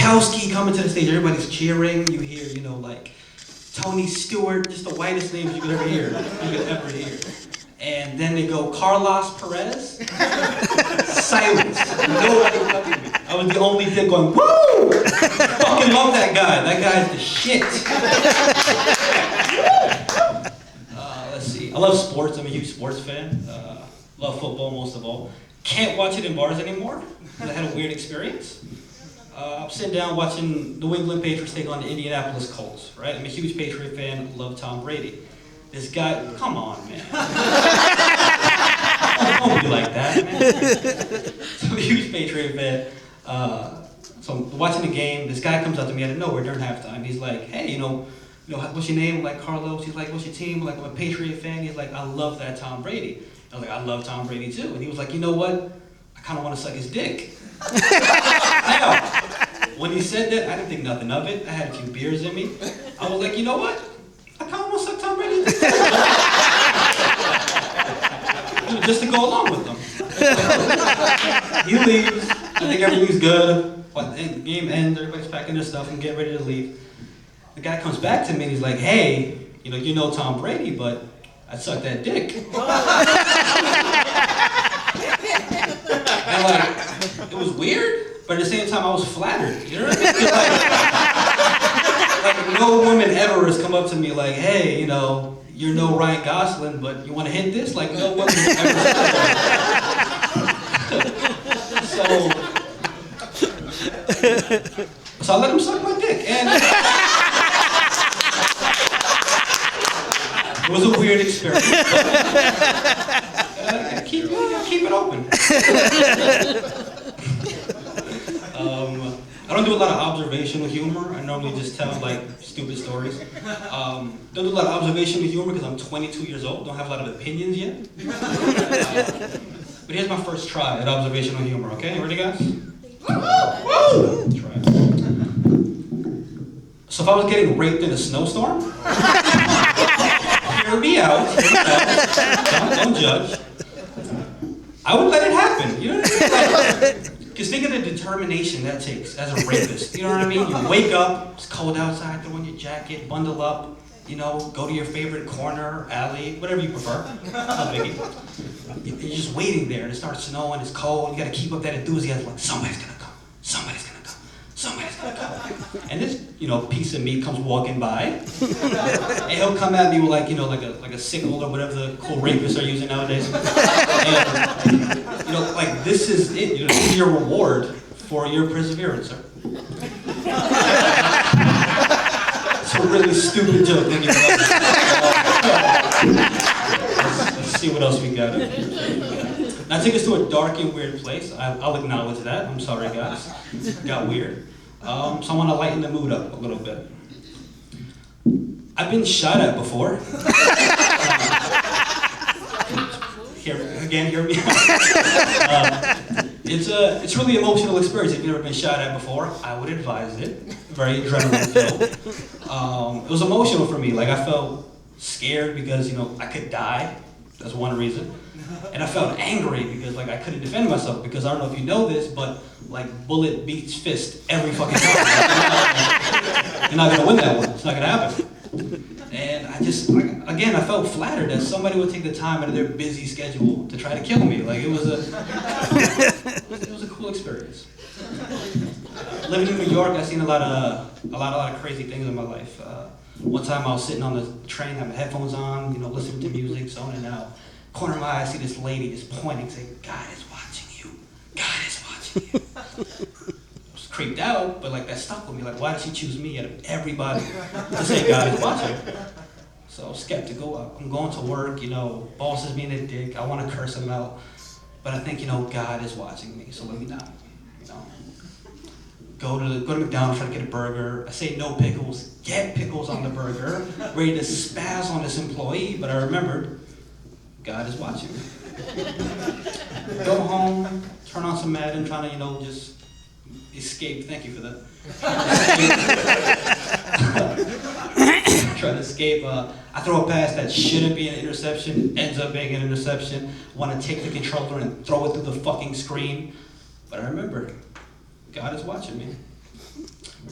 Gronkowski coming to the stage. Everybody's cheering. You hear, like Tony Stewart, just the whitest names you could ever hear. And then they go, Carlos Perez. Silence. Nobody fucking me. I was the only dick going, woo! Fucking love that guy. That guy's the shit. Let's see. I love sports. I'm a huge sports fan. Love football most of all. Can't watch it in bars anymore because I had a weird experience. I'm sitting down watching the New England Patriots take on the Indianapolis Colts, right? I'm a huge Patriot fan, love Tom Brady. This guy, come on, man. Don't be like that, man. So I'm a huge Patriot fan. So I'm watching the game, this guy comes up to me out of nowhere during halftime. He's like, hey, what's your name? I'm like, Carlos. He's like, what's your team? I'm like, I'm a Patriot fan. He's like, I love that Tom Brady. I was like, I love Tom Brady too. And he was like, you know what? I kind of want to suck his dick. Now, when he said that, I didn't think nothing of it. I had a few beers in me. I was like, you know what? I kind of want to suck Tom Brady's dick. Just to go along with him. He leaves. I think everything's good. The game ends. Everybody's packing their stuff and getting ready to leave. The guy comes back to me and he's like, hey, you know Tom Brady, but I sucked that dick. And it was weird, but at the same time I was flattered. You know what I mean? Like no woman ever has come up to me like, hey, you're no Ryan Gosling, but you want to hit this? Like no woman has ever said that. So I let him suck my dick, and it was a weird experience. But, keep it open. I don't do a lot of observational humor. I normally just tell stupid stories. Don't do a lot of observational humor because I'm 22 years old. Don't have a lot of opinions yet. But here's my first try at observational humor. Okay, you ready, guys? Woo! Try it. So if I was getting raped in a snowstorm, hear me out. Don't judge. I would let it happen. You know what I mean? Because think of the determination that takes as a rapist. You know what I mean? You wake up, it's cold outside, throw on your jacket, bundle up, go to your favorite corner, alley, whatever you prefer. Not biggie. You're just waiting there, and it starts snowing, it's cold, you gotta keep up that enthusiasm, like somebody's gonna come, somebody's gonna come, somebody's gonna come. And this, piece of meat comes walking by, and he'll come at me with like a sickle or whatever the cool rapists are using nowadays. And, this is it, this is your reward for your perseverance, sir. It's a really stupid joke. Let's see what else we got. Now take us to a dark and weird place. I'll acknowledge that. I'm sorry, guys. It got weird. So I want to lighten the mood up a little bit. I've been shot at before. Hear me out. It's really an emotional experience. If you've never been shot at before, I would advise it. Very adrenaline filled. It was emotional for me. I felt scared because I could die. That's one reason. And I felt angry because I couldn't defend myself because I don't know if you know this, but bullet beats fist every fucking time. You're not gonna win that one. It's not gonna happen. And I just, again, I felt flattered that somebody would take the time out of their busy schedule to try to kill me. It was a cool experience. Living in New York, I've seen a lot of crazy things in my life. One time I was sitting on the train, had my headphones on, listening to music, zoning out. Corner of my eye, I see this lady just pointing, saying, "God is watching you. God is watching you." I was creeped out, but that stuck with me. Why did she choose me out of everybody to say God is watching? So I was skeptical. I'm going to work, boss is being a dick. I want to curse him out, but I think God is watching me. So let me not, Go to McDonald's, try to get a burger. I say no pickles, get pickles on the burger. Ready to spaz on this employee, but I remembered, God is watching me. Go home, turn on some Madden, trying to, just escape. Thank you for that. Trying to escape. I throw a pass that shouldn't be an interception, ends up being an interception. Want to take the controller and throw it through the fucking screen. But I remember, God is watching me.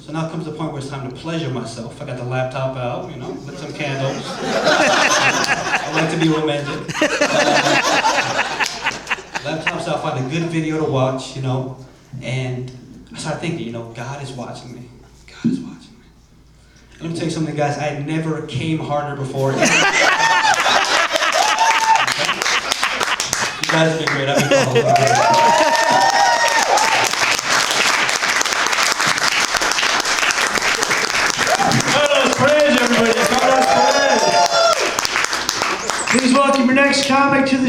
So now comes the point where it's time to pleasure myself. I got the laptop out, you know, lit some candles. I like to be romantic. Laptop's out, find a good video to watch, you know, and I started thinking, you know, God is watching me. God is watching me. And let me tell you something, guys. I never came harder before. You guys have been great. I've been following. Carlos Perez, everybody. Carlos Perez. Please welcome your next comic to the